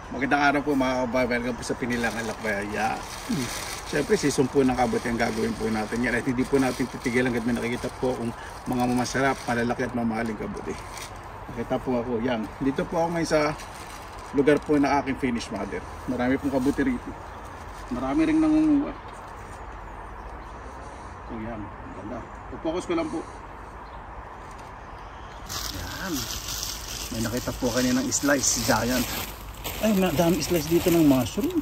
Magandang araw po mga kababayan. Welcome po sa Pinilangan Lakbaya. Siyempre season po ng kabuti ang gagawin po natin yan. At hindi po natin titigilan hanggat may nakikita po kung mga masarap, malalaki at mamahaling kabuti. Nakita po ako yan. Dito po ako ngayon sa lugar po ng aking Finnish mother. Marami pong kabuti rito. Marami ring nangunguha. So yan, ganda. Focus ko lang po. Yan. May nakita po kaninang slice, giant. Ay, dami slice dito ng mushroom.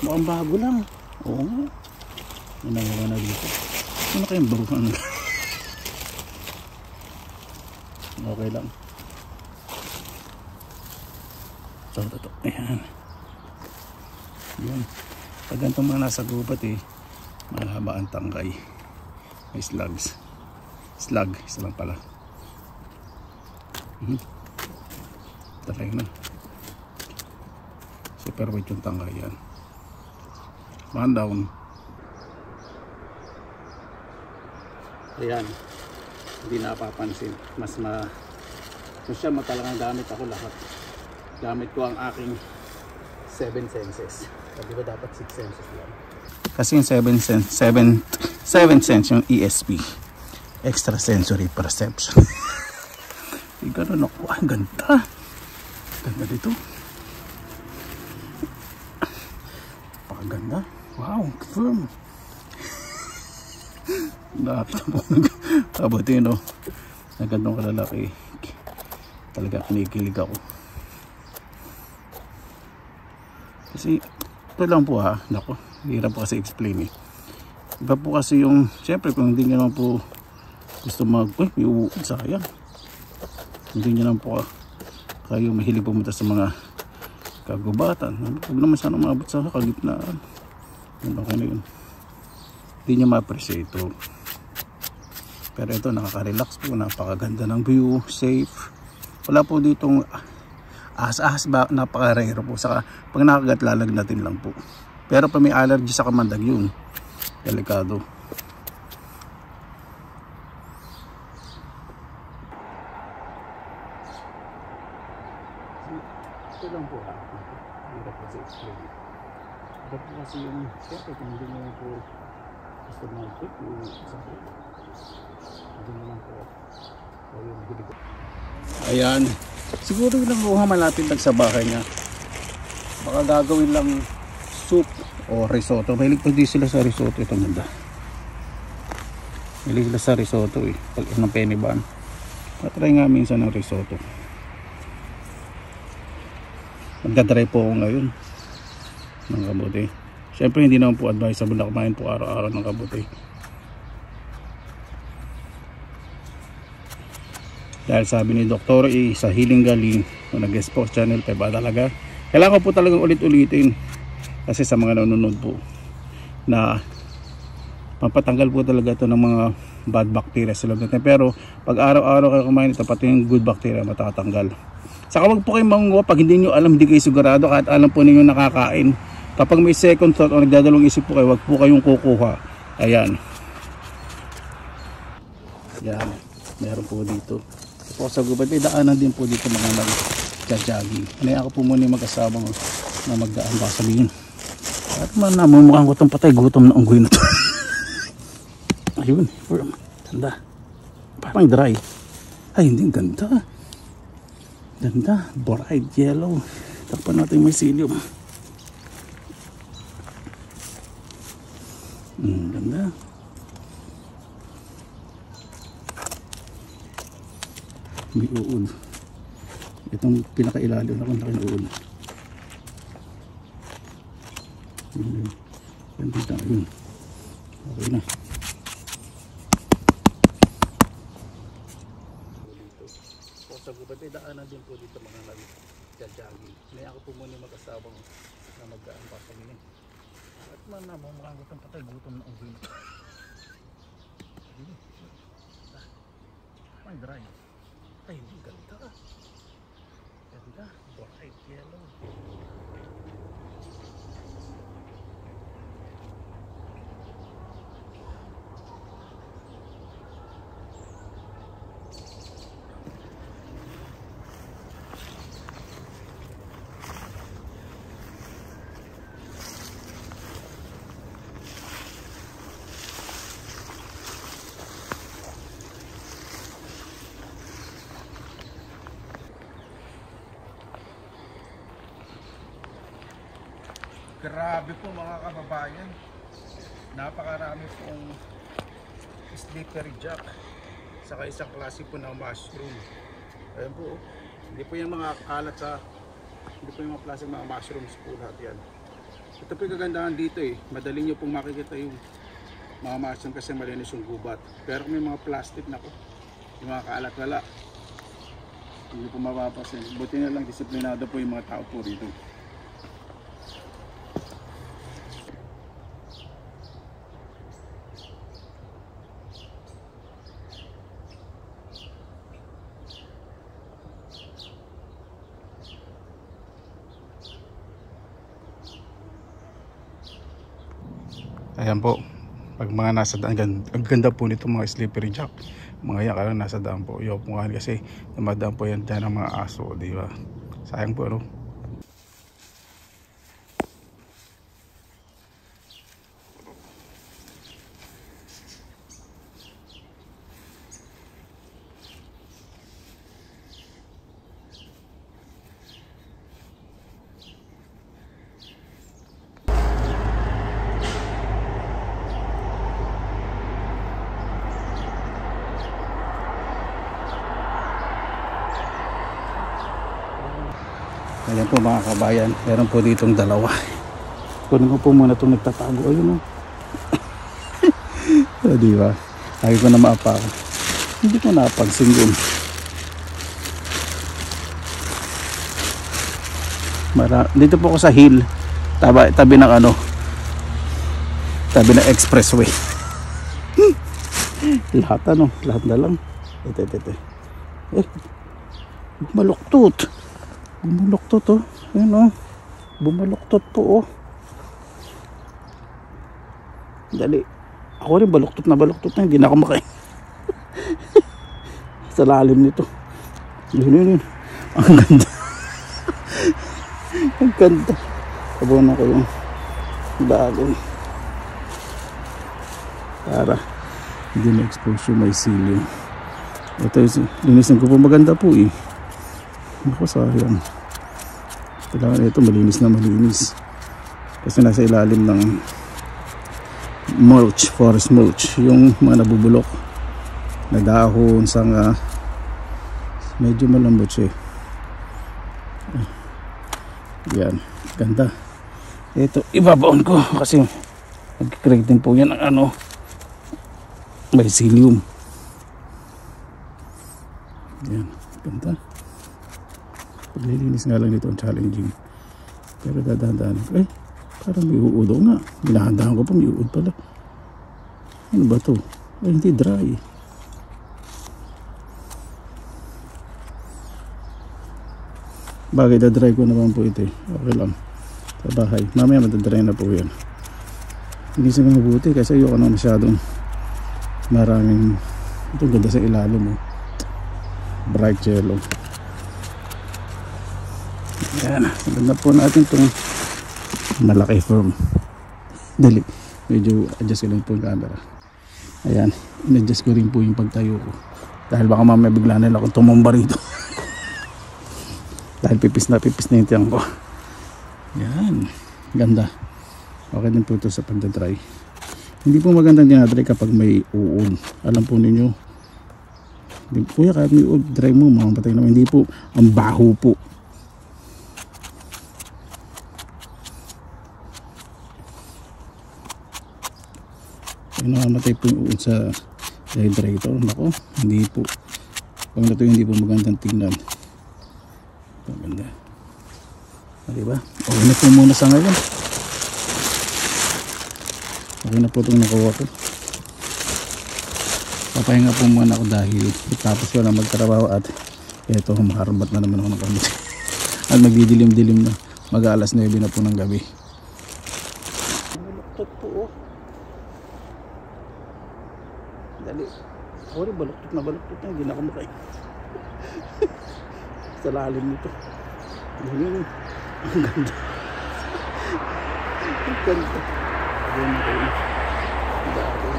Mukhang bago lang. Oo nga. May nangawa na dito. Ano kayong baruhan? Okay lang. Ito. Ayan. Yun. Pag ganitong mga nasa gubat mahaba ang tangkay. May slugs. Slug. Isa lang pala. Talay na. Super white yung tangkay yan. Man down. Ayan. Hindi napapansin. Kung siya talagang gamit ako lahat. Gamit ko ang aking 7 senses. Sabi ko dapat 6 senses lang. Kasi yung 7 sense yung ESP. Extra sensory perception. Ganun ako. Ang ganda. Ganda dito. Ganda. Wow, firm. Kabuti no. Ang gandong kalalaki. Talaga kinikilig ako. Kasi ito lang po Nako, hirap po kasi explain Iba po kasi yung, siyempre kung hindi nyo naman po gusto may uukod, sayang. Hindi nyo naman po kayo mahilig pumunta sa mga kagubatan. Huwag naman sana maabot sa kagitnaan. Okay na yun. Hindi niya ma-appreciate ito. Pero ito nakaka-relax po. Napakaganda ng view. Safe. Wala po ditong ahas-ahas ba. Napaka-rare po. Saka pag nakagat lalagnatin lang po. Pero pag may allergy sa kamandag yun. Delikado. Ito lang po hirap kasi explain. Hirap po kasi yung siyempre kung hindi naman po gusto mag-trip yung sabi. Hindi naman po yung huli ko. Ayan. Siguro lang kuha natin lang sa bahay niya. Baka gagawin lang soup o risotto. Mahilig pa di sila sa risotto. Ito ganda. Mahilig sila sa risotto pag ng penny ban. Patry nga minsan ng risotto. Magdadry po ako ngayon ng kabuti. Siyempre hindi naman po advisable na kumain po araw-araw ng kabuti. Dahil sabi ni Dr. E sa Healing Galing kung nag-guest po sa channel 5 talaga. Kailangan po talagang ulit-ulitin kasi sa mga nanonood po na mapatanggal po talaga ito ng mga bad bacteria sa loob natin. Pero pag araw-araw kayo kumain ito, pati yung good bacteria matatanggal. Saka wag po kayong manguha pag hindi nyo alam, hindi kayo sigurado kahit alam po ninyo nakakain. Kapag may second thought o nagdadalawang isip po kayo, wag po kayong kukuha. Ayan. Yan. Meron po dito. Po sa gubat, may daanan din po dito mga nag-jogging. Ano ako po muna yung mag-asama na magdaan ba sabihin. At man namumukhang gutom patay, gutom na unggoy na to. Ayun. Ganda. Parang dry. Ay, hindi ganda. Ganda, bright yellow. Takpan natin may mycelium. Ganda. May uod. Itong pinakailalim na kung laki uod. Ganda yun. Okay na. Sa gubat, may daanan din po dito mga nag-jogging. May ako po muna mag-asabang na mag-gaan pa sa minin. At man na, mga gutom patay, gutom na ang vino. Ay, dry. Ay, hindi ganda. Ganda, bright yellow. Grabe po mga kababayan. Napakarami pong slippery jack. Saka isang klase po ng mushroom. Ayan po. Hindi po yung mga kalat sa... Hindi po yung mga klase mga mushrooms po lahat yan. Ito po yung kagandahan dito eh. Madali nyo pong makikita yung mga mushroom kasi malinis yung gubat. Pero kung may mga plastic na po, yung mga kalat wala. Hindi po mapapasin. Buti na lang disiplinado po yung mga tao po rito. Ayan po, pag mga nasa daan, ang ganda po nito mga slippery jack. Mga yan kala nasa daan po. Yung po kasi namadaan po yan dyan ng mga aso, di ba? Sayang po ano. Ayan po mga kabayan, meron po ditong dalawa. Kunin ko po muna itong nagtatago. Ayun o. So, diba? Lagi ko na maapa. Hindi ko napansin yun. Dito po ako sa hill. Tabi ng ano. Tabi ng expressway. Lahat ano. Lahat na lang. Ito. Maluktot. Bumuluktot oh. Ayun oh. Bumuluktot po oh. Dali. Ako rin baluktot na. Hindi na ako makain. Sa lalim nito. Yun. Ang ganda. Ang ganda. Sabunan ko yung bagay. Para hindi na-expose yung may silyo. Ito yung linisan ko po maganda po eh. Ako sayang. Kailangan ito malinis na malinis. Kasi nasa ilalim ng mulch, forest mulch. Yung mga nabubulok na dahon, sanga. Medyo malambot siya. Yan. Ganda. Ito, ibabaon ko. Kasi nag-create din po yan ng ano. Mycelium. Yan. Ganda. Paglilinis nga lang dito ang challenging. Pero dadahan-dahan. Parang may uod nga. Binahandahan ko pa, may uod pala. Ano ba to? Hindi dry. Bagay, dadry ko naman po ito eh. Okay lang. Sa bahay. Mamaya madadry na po yan. Hindi sa mabuti kasi ayoko na masyadong maraming ito ganda sa ilalim mo. Bright yellow. Ayan, maganda po natin itong malaki firm. Dali, medyo adjust ko lang po yung camera. Ayan, in-adjust ko rin po yung pagtayo ko. Dahil baka mamaya bigla nila akong tumumba rito. Dahil pipis na yung tiyang ko. Ayan, ganda. Okay din po ito sa pagdadry. Hindi po magandang dinadry kapag may uod. Alam po ninyo. Kuya, kahit may uod, dry mo, mamamatay naman. Hindi po, ang baho po. Namamatay po yung uod sa dehydrator. Nako, hindi po. Pag nato hindi po magandang tingnan. Maganda. Diba? Okay na po muna sa ngayon. Okay na po itong nakuha ko. Papahinga po muna ako dahil tapos ko na magtrabaho at eto, maharbat na naman ako ng kamit. At magdidilim-dilim na. Mag-alas 9 na po ng gabi. Maluktot po oh. Dali. Ako rin baluktot na. Hindi na ako makain. Sa lalim nito. Yun. Ang ganda. Ang ganda. Ayan na kayo. Ang dami.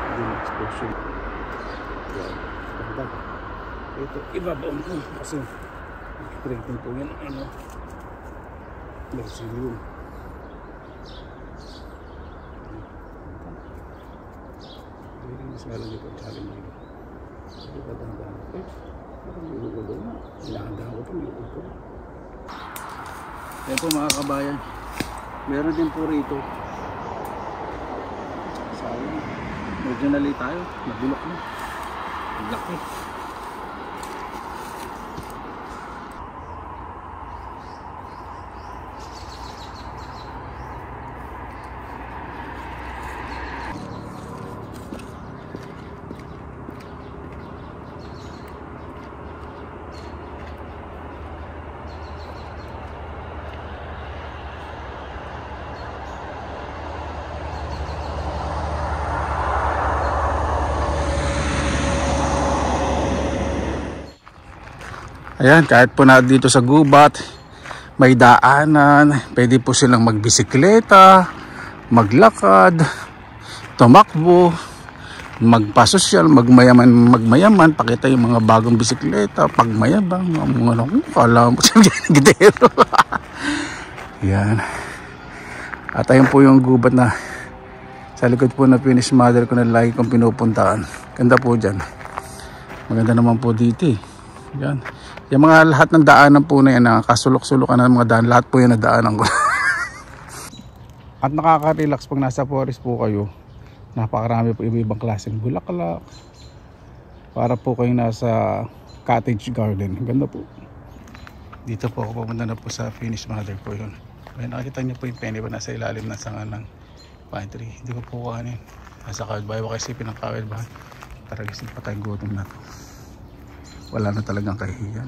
Ayan, explosion. Ayan. Ganda. Ito, ibabaon ko kasi strengthen po yan. Ano? Brazilian. Mas meron dito ang challenge nila. Ito ba tanda? Parang iuulo na. Ilahanda ko ito, iuulo ko. Yan po mga kabayan. Meron din po rito. Sayang. Medyo nalay tayo. Nabulok na. Ang laki. Ayan, kahit po na dito sa gubat, may daanan, pwede po silang magbisikleta, maglakad, tumakbo, magpasosyal, magmayaman, pakita yung mga bagong bisikleta, pagmayabang, mga ano, kala mo siya gitero. Yan. At ayun po yung gubat na sa likod po na Finnish Mother ko na lagi kong pinupuntaan. Ganda po dyan. Maganda naman po dito eh. Yan. Yung mga lahat ng daanan po na yan, kasulok-sulokan ng mga daan, lahat po yan na daanan ko. At nakaka-relax pag nasa forest po kayo. Napakarami po iba-ibang klaseng bulaklak. Para po kayo nasa cottage garden. Ganda po. Dito po ako pumunta na po sa Finnish Mother po yun. Kaya nakikita niyo po yung penny ba nasa ilalim ng sanga ng pine tree. Hindi ko po kuhanin. Nasa kawit bahay. Baka isipin ng kawit bahay. Taragising patay gutom na to. Wala na talagang kahihiyan.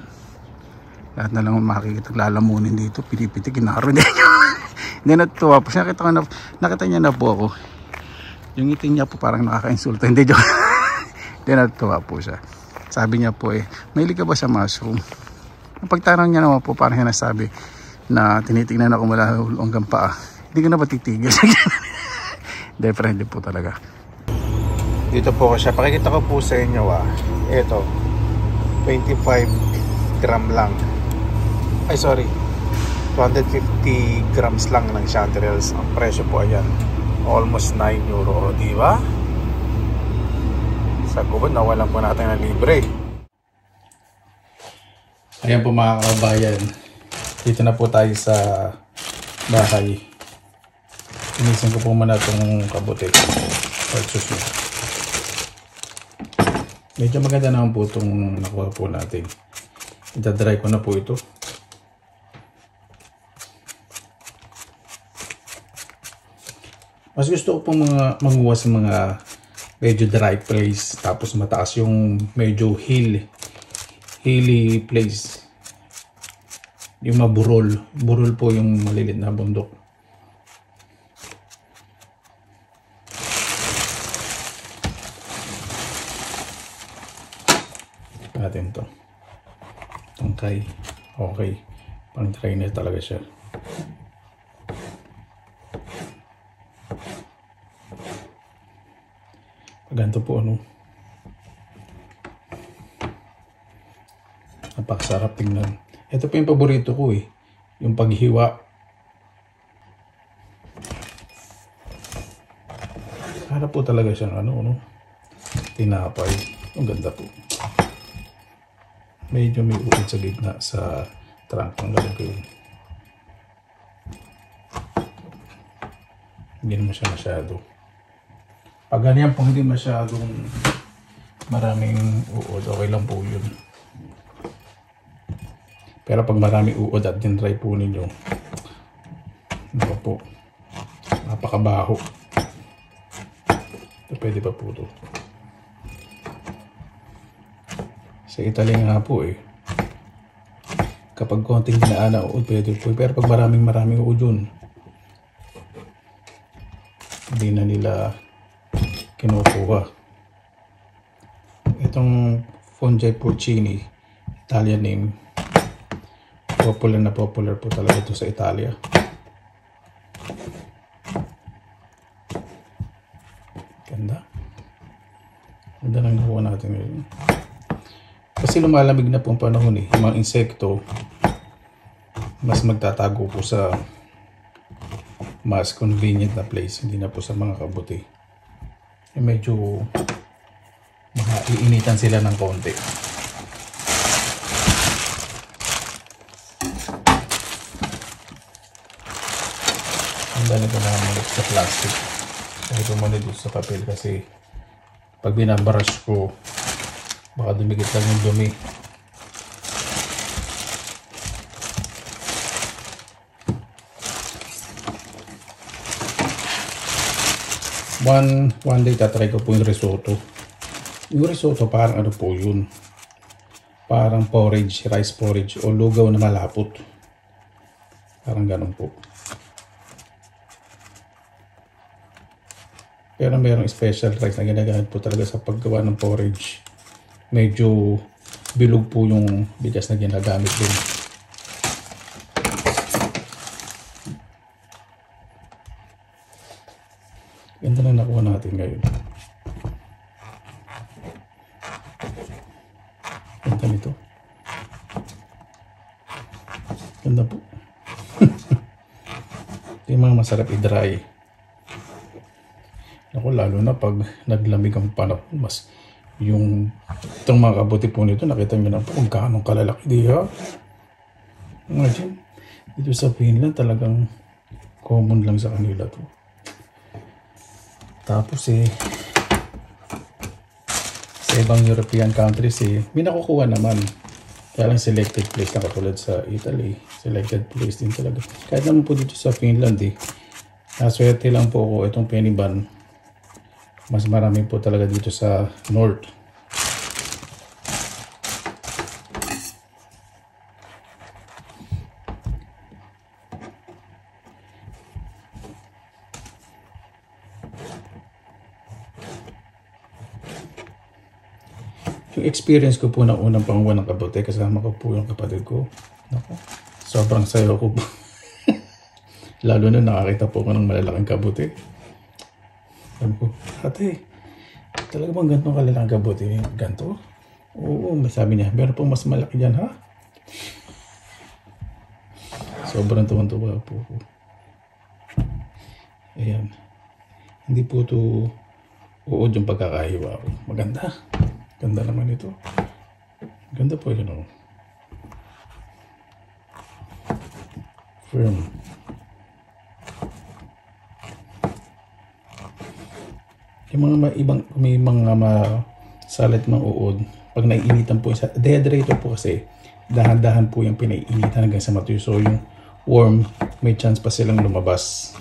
Lahat na lang makikita lalamunin dito, pinipitik, kinakaroon niya. Hindi natuwa po siya. Nakita niya na po ako. Yung ngiti niya po parang nakaka-insulto. Hindi joke. Hindi natuwa po siya. Sabi niya po mahilig ka ba sa mushroom? Ang pagtanong niya naman po parang siya nasabi na tinitignan ako mula hanggang paa. Hindi ko na patitigil. Hindi, friendly po talaga. Dito po ko siya. Pakikita ko po sa inyo ito. 25 gram lang. Ay sorry, 250 grams lang ng chanterelles. Ang presyo po ayan, almost 9 euro, di ba? Sa gubat nawalan po natin ng libre. Ayan po mga kabayan, dito na po tayo sa bahay. Inisin ko po muna itong kabuti or susunod. Medyo maganda naman po itong nakuha po natin. Ita-dry ko na po ito. Mas gusto ko po manguha sa mga medyo dry place. Tapos mataas yung medyo hilly place. Yung maburol. Burol po yung malilit na bundok. Natin to tangkay. Okay, pang try na talaga siya. Ganito po napakasarap tingnan. Ito po yung paborito ko yung paghiwa. Harap po talaga siyang tinapay. Ang ganda po. Medyo may uod sa gitna sa trunk. Ang galing ko yun. Hindi naman siya masyado. Pag ganyan po hindi masyadong maraming uod, okay lang po yun. Pero pag maraming uod at din-dry po ninyo, ano po, napakabaho. So, pwede pa po ito. Sa Italy nga po kapag konting ginaan na uod, pwede po. Pero pag maraming uod yun, hindi na nila kinukuha. Itong Fungi porcini, Italian name, popular po talaga ito sa Italia. Ganda. Ganda nang nakuha natin ngayon. Kasi lumalamig na po ang panahon yung mga insekto mas magtatago po sa mas convenient na place, hindi na po sa mga kabuti. Medyo iinitan sila ng konti. Ang dami ko na malit sa plastic. Dahil ko malit sa papel kasi pag binabrush ko baka dumikit lang yung dumi. One day tatry ko po yung risotto. Yung risotto parang ano po yun, parang porridge, rice porridge o lugaw na malapot, parang ganun po. Pero mayroong special rice na ginagamit po talaga sa paggawa ng porridge. Medyo bilog po yung bigas na ginagamit din. Ganda na nakuha natin ngayon. Ganda nito. Ganda po. Ito yung mga masarap i-dry. Ako, lalo na pag naglamig ang panahon, mas yung itong mga kabuti po nito, nakita nyo na po kung gaano kalalaki diha. Imagine, dito sa Finland talagang common lang sa kanila to. Tapos sa ibang European countries may nakukuha naman. Kaya lang selected place na katulad sa Italy. Selected place din talaga. Kahit naman po dito sa Finland naswerte lang po ako itong penny ban. Mas marami po talaga dito sa north. Yung experience ko po na unang panguha ng kabote, kasama ko po yung kapatid ko. Naku, sobrang sayo ko po. Lalo na nakakita po ko ng malalaking kabote. Sabi ko, ate, talaga bang ganito kalalang kabote? Ganito? Oo, sabi niya, meron pong mas malaki dyan, ha? Sobrang tuwan-tuwa po ko. Ayan. Hindi po ito uod yung pagkakahiwa ko. Maganda. Ganda naman ito. Ganda po yun, firm. Yung mga may mga salit ng uod, pag naiinitan po isa, dehydrator po kasi, dahan-dahan po yung pinaiinitan hanggang sa matuyo. So yung worm, may chance pa silang lumabas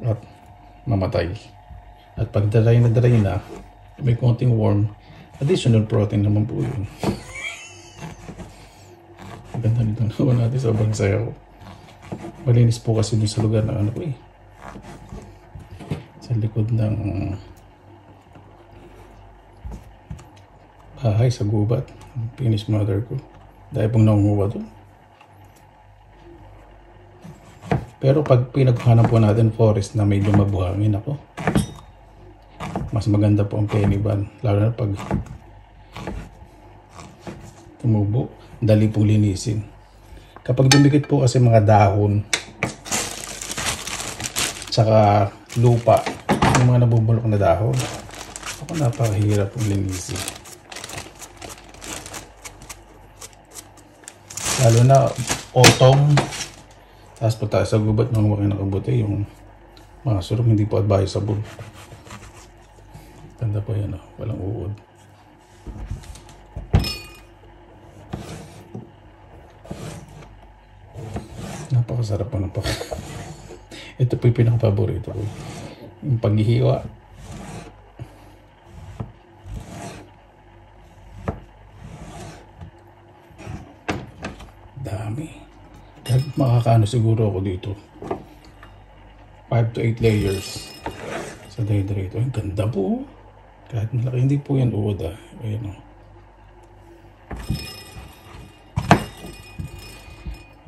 at mamatay. At pag dry na, may konting worm, additional protein naman po yun. Maganda nito naman natin, sobrang saya ko. Malinis po kasi dun sa lugar na ano ko sa likod ng bahay sa gubat, Finnish mother ko. Dahil pong nangunguha doon. Pero pag pinagkuhanan po natin forest na medyo mabuhangin ako, mas maganda po ang penny ban. Lalo na pag tumubo, dali pong linisin. Kapag dumikit po kasi mga dahon tsaka lupa, yung mga nabubulok na dahon, ako napakahirap pong linisin. Lalo na autumn, tapos po tayo sa gubat ng mga nakabuti, yung mga surok hindi po advisable. Ganda po yan, walang uod. Napakasarap po ng ito po yung pinakapaborito ko. Yung paghihiwa. Dami. Makakaano siguro ako dito. 5 to 8 layers sa dehydrator. Ang ganda po. Kahit malaki, hindi po yan uod Ayan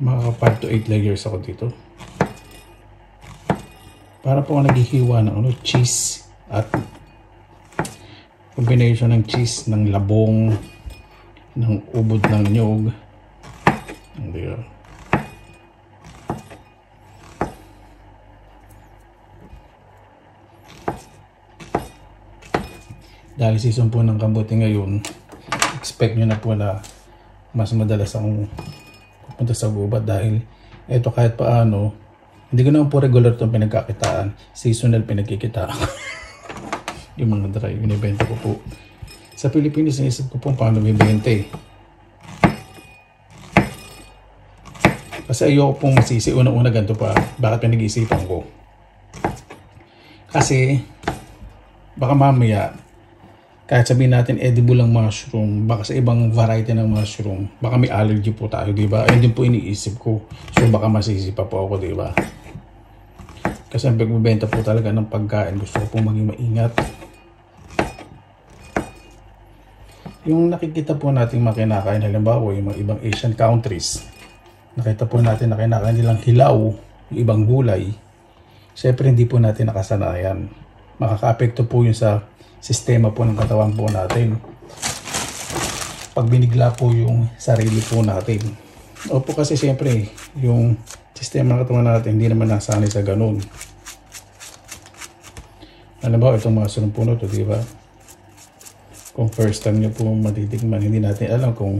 Maka 5 to 8 layers ako dito. Para po naghihiwa ng cheese at combination ng cheese, ng labong, ng ubod ng nyog. Dahil season po ng kamuti ngayon, expect nyo na po na mas madalas akong pupunta sa gubat dahil ito kahit paano, hindi ko naman po regular itong pinagkakitaan. Seasonal pinagkikitaan. Yung mga dry, binibenta ko po. Sa Pilipinas, naisip ko po paano bibenta eh. Kasi ayoko pong masisi. Unang-una ganito pa. Bakit pinag-iisipan ko? Kasi, baka mamaya, kahit sabihin natin edible ang mushroom, baka sa ibang variety ng mushroom, baka may allergy po tayo, di ba? Ayun din po iniisip ko. So baka masisi pa po ako, di ba? Kasi ang pagbibenta po talaga ng pagkain, gusto ko po maging maingat. Yung nakikita po natin mga kinakain, halimbawa yung mga ibang Asian countries, nakita po natin na kinakain nilang hilaw, yung ibang gulay, syempre hindi po natin nakasanayan. Makaka-apekto po yun sa sistema po ng katawan po natin. Pag binigla po yung sarili po natin. Opo kasi siyempre yung sistema ng katawan natin hindi naman nasanay sa ganun. Alam ba itong mga sunong puno to, di ba? Kung first time nyo po matitikman, hindi natin alam kung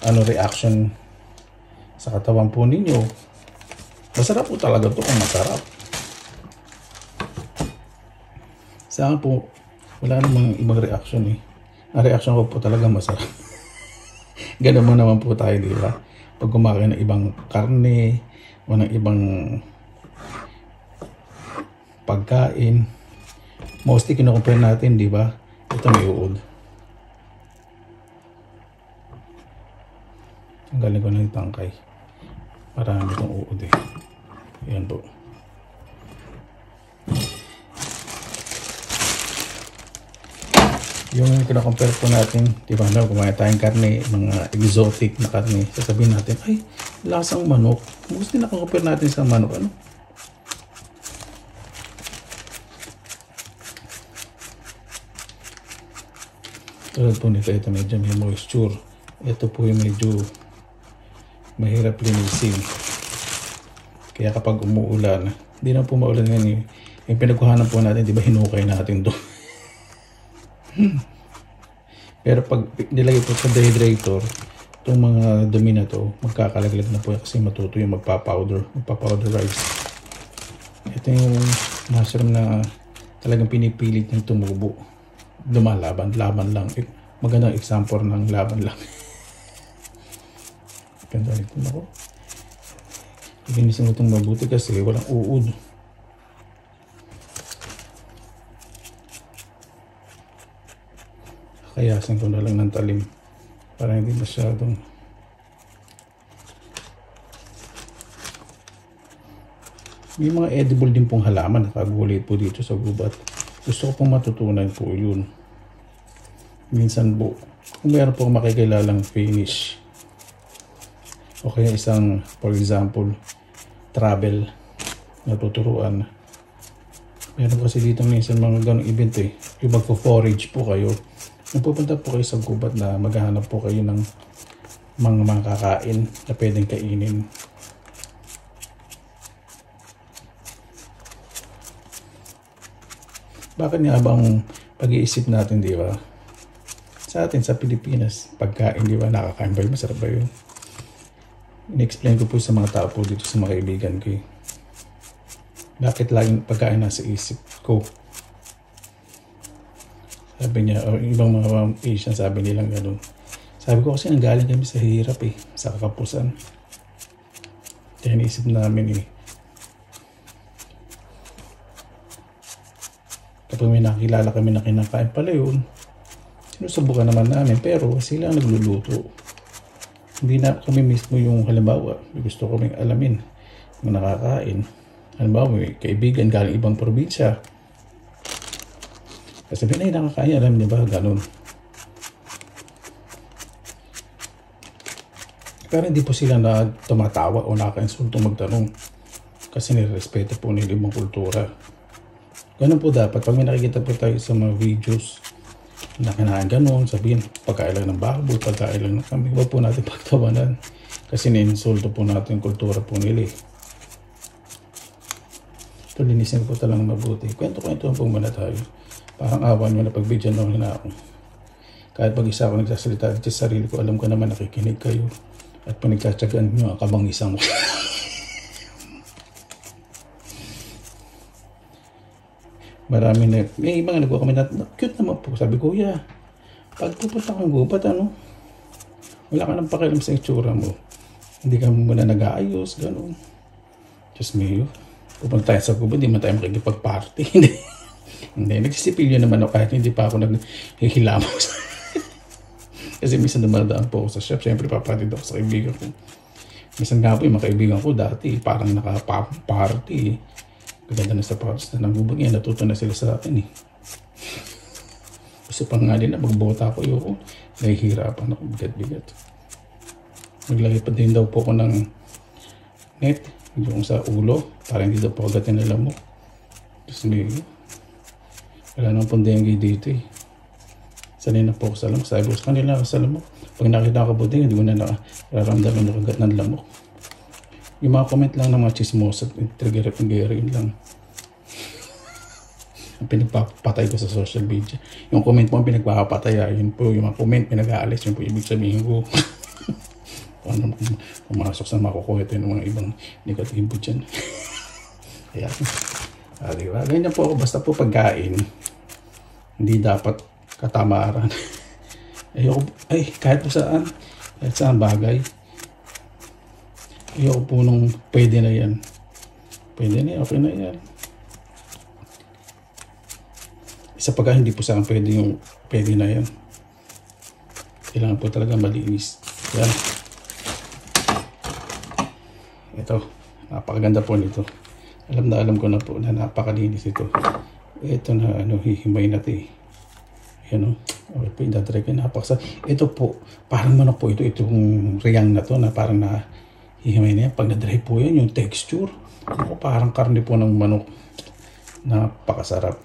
ano reaction sa katawan po ninyo. Masarap po talaga to kung masarap. Sa akin po, wala namang ibang reaction eh. Ang reaction ko po talaga masarap. Ganun mo naman po tayo, di ba? Pag kumakain ng ibang karne o ng ibang pagkain, mostly kinukumpare natin, di ba? Ito may uod. Ang galing ko na yung tangkay. Marami itong uod eh. Ayan po. Yung kinakompare po natin, di ba, kumain tayong karne, mga exotic na karne, sasabihin natin, ay, lasang manok. Gusto din nakakompare natin sa manok, ano? Tulad po nito, ito medyo may moisture. Ito po yung medyo mahirap linisin. Kaya kapag umuulan, hindi na po maulan ngayon. Yung pinagkuhanan po natin, di ba, hinukay natin doon. Pero pag nilagay po sa dehydrator, itong mga dumi na to magkakalaglag na po kasi matuto yung magpa-powderize. Ito yung mushroom na talagang pinipilit ng tumubo, lumalaban, laban lang. Magandang example ng laban lang. Ganda nito na ko. Linisin mo itong mabuti kasi walang uod. Kayasin ko na lang ng talim para hindi masyadong may mga edible din pong halaman nakagulay po dito sa gubat. Gusto ko pong matutunan po yun. Minsan po kung meron pong makikilalang finish o kaya isang, for example, travel na tuturuan, meron kasi dito minsan mga ganong event eh, yung magpo-forage po kayo. Napupunta po kayo sa gubat na maghahanap po kayo ng mga kakain na pwedeng kainin. Bakit nga bang pag-iisip natin, di ba? Sa atin, sa Pilipinas, pagkain, di ba? Nakakain ba yun? Masarap ba yun? In-explain ko po sa mga tao po dito, sa mga kaibigan ko. Bakit laging pagkain nasa isip ko? Sabi niya, o ibang mga Asian, sabi nilang gano'n. Sabi ko kasi nanggaling kami sa hirap eh, sa kakapusan. Kaya naisip namin eh, kapag may nakilala kami na kinakain pala yun, sinusubukan naman namin, pero sila nagluluto. Hindi na kami mismo yung halimbawa, gusto ko kaming alamin kung nakakain. Halimbawa, may kaibigan galing ibang probinsya. Kasi ay nakakain, alam niya ba? Ganun. Pero hindi po sila na tumatawa o nakaka-insulto magtanong. Kasi nirespeto po nila ibang kultura. Ganun po dapat. Pag may nakikita po tayo sa mga videos na kinain ganun, sabihin, pagkain lang ng baboy, pagkain lang ng kami, huwag po natin pagtawanan. Kasi ni-insulto po natin yung kultura po nila. Ito, linisin po talagang mabuti. Kwento-kwento po muna tayo. Parang awa nyo na pagbigyan na ako. Kahit pag isa ako nagsasalita dito sa sarili ko, alam ko naman nakikinig kayo. At pinagtsatsagaan nyo ang kabangisang ko. Marami na, may mga nagko-comment na, cute naman po. Sabi ko, yeah, pag pupunta kang gubat, wala ka nang pakialam sa itsura mo. Hindi ka muna nag-aayos, gano'n. Diyos me, pupunta tayo sa gubat, hindi man tayo makikipag-party. Hindi, nagsisipilyo naman ako kahit hindi pa ako naghihilamos. Kasi minsan dumadaan po ako sa shop, siyempre papatid ako sa kaibigan ko. Minsan nga po yung mga kaibigan ko dati, parang naka-party. Gaganda na sa paros na nangubag yan, natuto na sila sa akin eh. Gusto pa nga din na magbota ako yung nahihirapan ako, bigat-bigat. Maglagay pa din daw po ako ng net, yung sa ulo, para hindi daw po agatin na lamok. Tapos may, wala naman pong dengue dito eh. Sanay na po ako sa lamok. Sabi ko sa kanila sa lamok. Pag nakita ko po din, hindi ko na nararamdaman yung kagat ng lamok. Yung mga comment lang ng mga chismosa, trigger-triggerin lang. Ang pinagpapatay ko sa social media. Yung comment mo ang pinagpapatay, yun po yung mga comment, pinag-aalis, yun po ibig sabihin ko. Paano pumasok sa makukuha ito yung mga ibang negatibo dyan. Ayan. Diba? Ganyan po ako, basta po pagkain, hindi dapat katamaran. Ayoko, kahit saan bagay. Ayoko po nung pwede na yan. Pwede na yan, okay na yan. Isa pagka hindi po saan pwede na yan. Kailangan po talaga malinis. Yan. Ito, napakaganda po nito. Alam ko na po na napakalinis ito. Ito na hihimay natin. Yan o. Okay po, idatry ko. Napakasa. Ito po, parang manok po ito. Itong riyang na to na parang hihimay na yan. Pag na-dry po yan, yung texture. Ako, parang karne po ng manok. Napakasarap.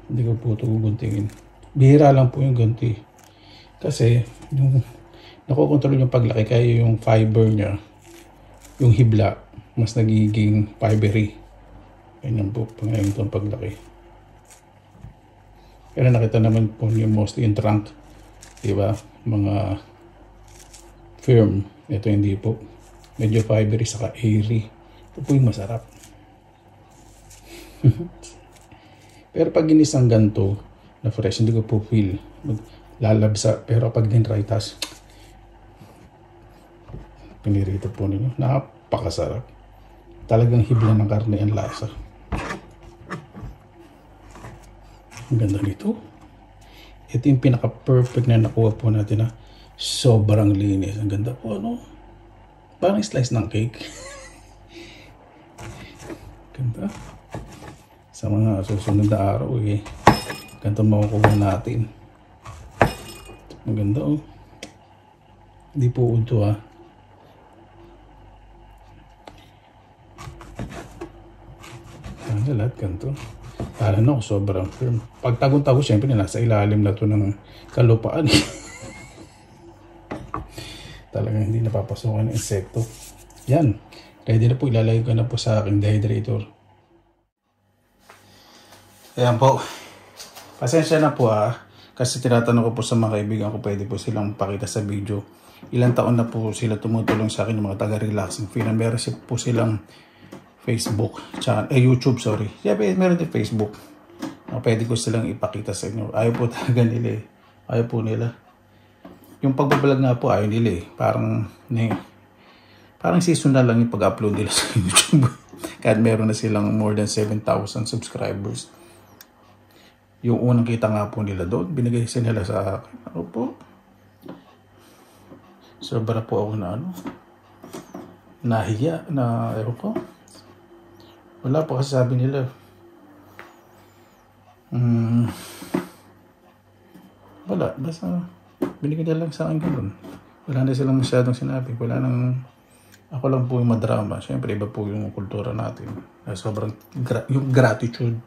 Hindi ko po ito guguntingin. Bihira lang po yung ganti. Kasi, yung nakokontrol yung paglaki. Kaya yung fiber niya, yung hibla, mas nagiging fibery. Ganyan po, pangayon itong paglaki. Pero nakita naman po yung mostly yung trunk. Diba? Mga firm. Ito hindi po. Medyo fibery saka airy. Ito po yung masarap. Pero pag ginisang ganito na fresh, hindi ko po feel lalabsa. Pero pag din-dry tas, pinirito po ninyo. Napakasarap. Talagang hibla ng karne ang lasa. Ang ganda nito. Ito yung pinaka-perfect na nakuha po natin na sobrang linis. Ang ganda po, parang slice ng cake. Ganda. Sa mga susunod na araw, ganito makukuha natin. Ang ganda, Hindi po udo, Ang lahat ganito. Alam na ako, sobrang firm. Pag tagong-tago, syempre nasa ilalim na to ng kalupaan. Talagang hindi napapasokan ng insekto. Yan. Ready na po. Ilalagay ko na po sa aking dehydrator. Ayan po. Pasensya na po kasi tinatanong ko po sa mga kaibigan ko, pwede po silang pakita sa video. Ilang taon na po sila tumutulong sa akin ng mga taga-relaxing fee. Meron po silang Facebook, YouTube, sorry. Yeah, meron din Facebook. Pwede ko silang ipakita sa inyo. Ayaw po talaga nila Ayaw po nila. Yung pagbablog nga po, ayaw nila Parang seasonal lang yung pag-upload nila sa YouTube. Kahit meron na silang more than 7,000 subscribers. Yung unang kita nga po nila doon, binigay nila sa akin. Ano po? Sobra po ako na nahiya na, ko. Wala po kasi sabi nila. Wala. Basta binigyan nila lang sa akin gano'n. Wala na silang masyadong sinabi. Ako lang po yung madrama. Siyempre iba po yung kultura natin. Sobrang yung gratitude.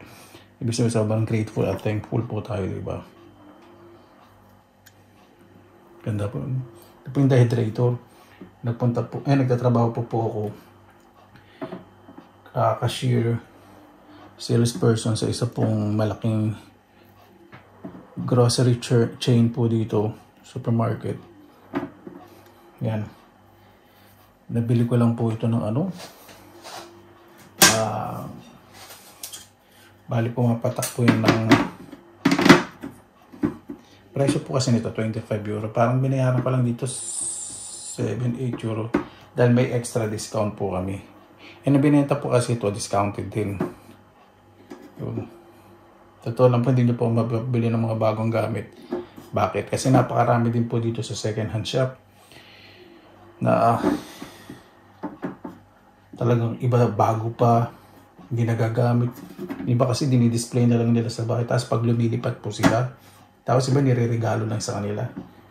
Ibig sabihin sobrang grateful at thankful po tayo, diba? Ganda po. Ito po yung dehydrator. Nagtatrabaho po ako. Cashier salesperson sa isa pong malaking grocery chain po dito, supermarket. Yan. Nabili ko lang po ito ng ano. Bali pumapatak po yun ng presyo po kasi nito, 25 euro. Parang binayaran pa lang dito 7-8 euro. Dahil may extra discount po kami. And binenta po kasi ito, discounted din. Yun. Totoo lang po, hindi nyo po mabili ng mga bagong gamit. Bakit? Kasi napakarami din po dito sa second hand shop na talagang iba bago pa, hindi nagagamit. Iba kasi dinidisplay na lang nila sa bahay. Tapos pag lumilipat po sila, tapos iba nire-regalo lang sa kanila.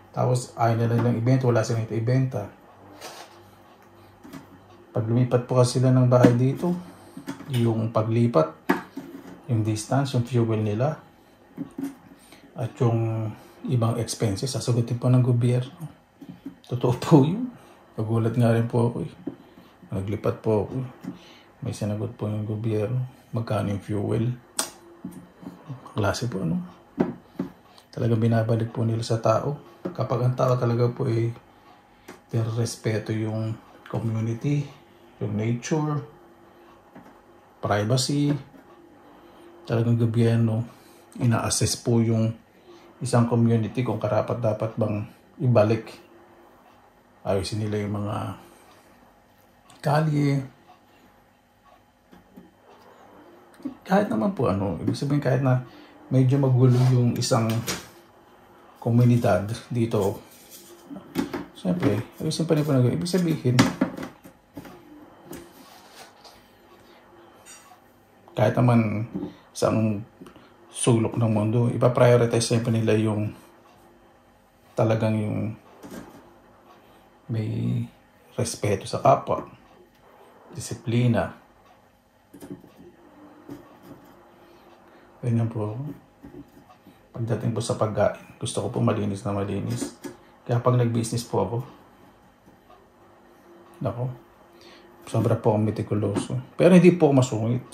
Tapos ayaw na lang ibenta, wala silang ito ibenta. Pag lumipat po kasi sila ng bahay dito, yung paglipat, yung distance, yung fuel nila, at yung ibang expenses, sasagutin po ng gobyerno. Totoo po yun. Nagulat nga rin po ako eh. Naglipat po ako. May sinagot po yung gobyerno. Magkano yung fuel? Klase po ano. Talagang binabalik po nila sa tao. Kapag ang tao talaga po eh, respeto yung community, yung nature, privacy, talagang gobyerno, ina-assess po yung isang community kung karapat dapat bang ibalik. Ayusin nila yung mga kalye. Kahit naman po ano, ibig sabihin kahit na medyo magulo yung isang komunidad dito. Siyempre, ayusin pa rin po na ibig sabihin, kahit naman isang sulok ng mundo, ipa-prioritize siyempre nila yung talagang yung may respeto sa kapwa, disiplina. Ganyan po. Pagdating po sa pagkain, gusto ko po malinis na malinis. Kaya pag nag-business po ako, nako, sobra po akong meticuloso. Pero hindi po ako masungit.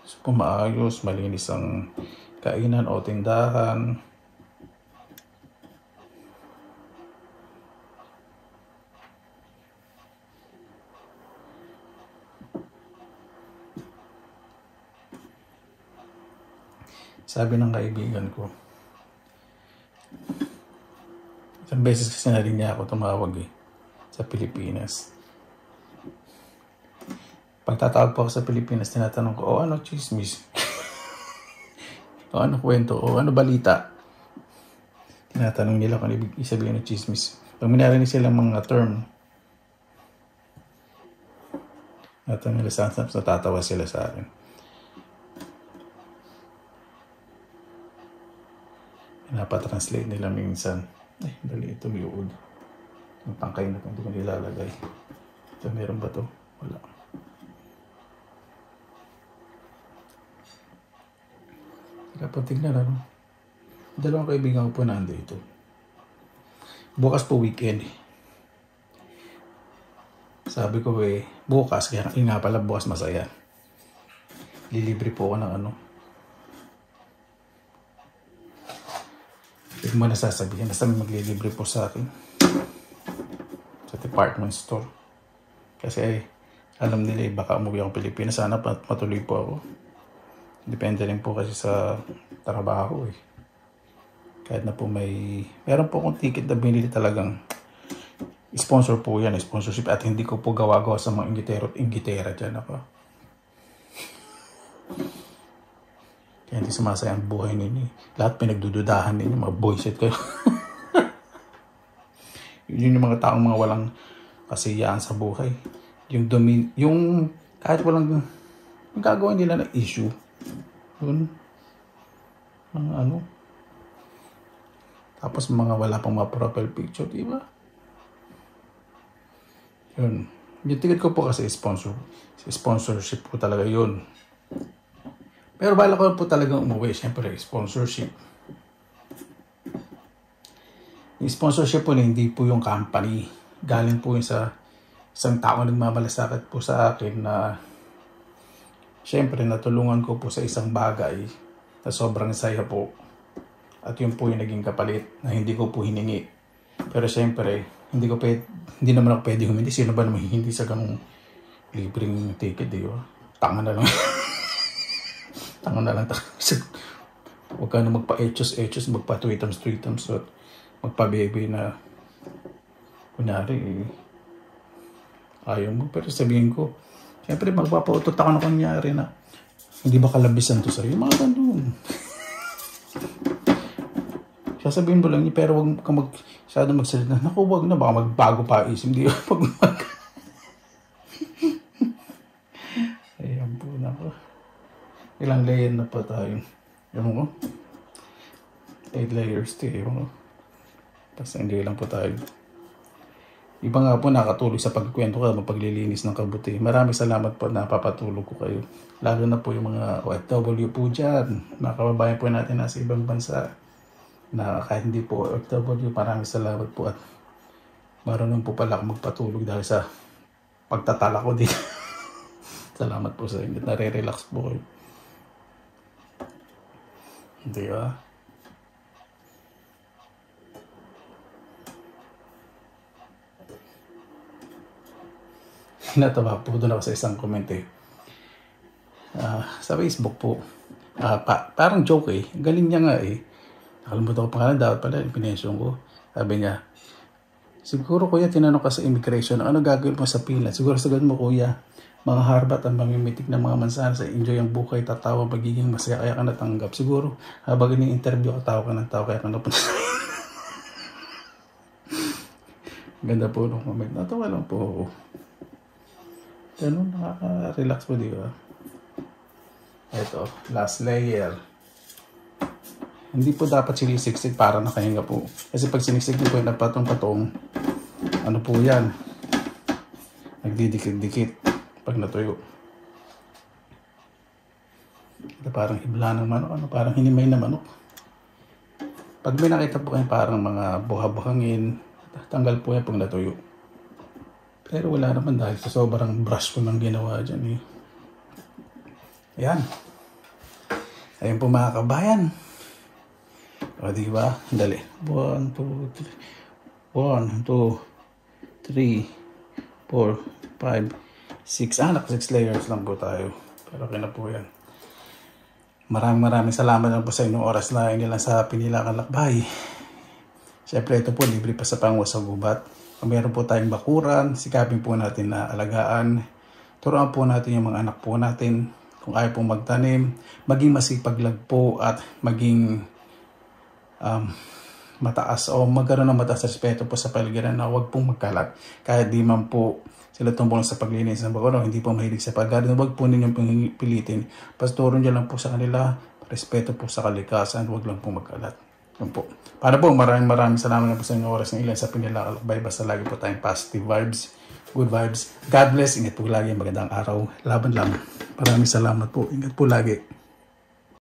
Gusto po maayos, malinis ang kainan o tindahan. Sabi ng kaibigan ko, isang beses kasi na rin niya ako tumawag eh, sa Pilipinas. Pagtatawag po ako sa Pilipinas, tinatanong ko, ano chismis? O ano kwento? O ano balita? Tinatanong nila kung ibig sabihin ng chismis. Pag minarinig silang mga term, natanong nila sa natatawa sila sa akin. Napatranslate nila minsan. Ay, dali ito may uod. Yung tangkay na ito, hindi ko nilalagay. Ito, meron ba ito? Wala. Dapat tignan ano. Dalawang kaibigan ko po nandito. Bukas po weekend. Sabi ko bukas, kaya nga pala bukas masaya. Lilibre po ako ng ano. Hindi mo nasasabihin. Basta may maglilibre po sa akin. Sa department store. Kasi alam nila baka umuwi akong Pilipinas. Sana matuloy po ako. Depende rin po kasi sa trabaho eh. Kahit na po meron po akong ticket na binili talagang sponsor po yan. Sponsorship. At hindi ko po gawa-gawa sa mga ingitero at ingitera dyan ako. Kaya hindi sumasaya ang buhay ninyo. Lahat pinagdududahan ninyo, mga boyset kayo. Yun yung mga taong mga walang kasiyaan sa buhay. Yung kahit walang gagawin nila na issue. Yun. Mga ano. Tapos mga wala pang mga profile picture, diba? Yun. Yung ticket ko po kasi sponsorship po talaga yun. Pero bala ko po talagang umuwi, siyempre, sponsorship. Yung sponsorship po na hindi po yung company. Galing po yung sa isang tao nagmamalasakit po sa akin na Siyempre, natulungan ko po sa isang bagay na sobrang saya po. At yun po yung naging kapalit na hindi ko po hiningi. Pero siyempre, hindi naman ako pwede humingi. Sino ba naman hindi sa ganung libreng ticket, di ba? Tanga na lang. Tanga na lang. Huwag ka na magpa-etchos, magpa-tweetums. So, magpa-baby na kunyari, ayaw mo. Pero sabihin ko, siyempre, magpapautot ako na kunyari na hindi ba kalabisan to sa'yo? Mga ganun. Sasabihin mo lang niya, pero huwag ka masyado magsalita. Naku, huwag na, baka magbago pa isip. Hindi ako ayan po na po. Ilang layer na pa tayo. Ewan ko. 8 layers to, ewan ko. Tapos hindi lang po tayo. Iba nga po nakatulog sa pagkwento ka, mapaglilinis ng kabuti. Maraming salamat po na papatulog ko kayo. Lalo na po yung mga OFW po dyan. Mga kababayan po natin nasa ibang bansa. Na kahit hindi po OFW, maraming salamat po. At marunong po pala ako magpatulog dahil sa pagtatala ko din. Salamat po sa inyo. Nare-relax po kayo. Hindi ba? Natawa po doon ako sa isang comment eh. Sa Facebook po. Parang joke eh. Galing niya nga eh. Nakalimutan ko pangalan. Dapat pala pinensyon ko. Sabi niya, siguro kuya tinanong ka sa immigration, ano gagawin mo sa pila? Siguro sagot mo kuya, mga harbat ang mamimitik ng mga mansanas sa enjoy ang buhay, tatawa, magiging masaya kaya ka natanggap. Siguro habang yung interview katawa ka ng tao kaya ka napunta. Ganda po nung comment. Natawa lang po. Ganun, nakaka-relax po, di ba? Ito, last layer. Hindi po dapat sinisiksik para nakahinga po. Kasi pag siniksik niyo po yung patong-patong, ano po yan? Nagdidikit-dikit pag natuyo. Ito parang hibla ng manok, parang hinimay na manok. Pag may nakita po kayo parang mga buha-buhangin, tanggal po yan pag natuyo. Pero wala naman dahil sa sobrang brush ko nang ginawa dyan eh. Ayan. Ayun po mga kabayan. O diba? Dali. 1, 2, 3. 1, 2, 3, 4, 5, 6. Naka 6 layers lang po tayo. Pero okay na po yan. Maraming salamat lang po sa inyong oras na inilang sa Pinilakan Lakbay. Siyempre ito po, libre pa sa pangwas sa gubat. Kung meron po tayong bakuran, sikapin po natin na alagaan. Turuan po natin yung mga anak po natin. Kung ayaw pong magtanim, maging masipaglag po at maging mataas o magkaroon ng mataas respeto po sa paligiran na huwag pong magkalat. Kahit di man po sila tumulong sa paglinis ng bakuran, hindi po mahilig sa paggarden, huwag po ninyong pilitin. Pasturon nyo lang po sa kanila, respeto po sa kalikasan, huwag lang po magkalat. Yun po. Para po, maraming salamat po sa inyong oras ng ilan sa Pinilakan Lakbay. Basta lagi po tayong positive vibes, good vibes. God bless. Ingat po lagi. Magandang araw. Laban lang. Maraming salamat po. Ingat po lagi.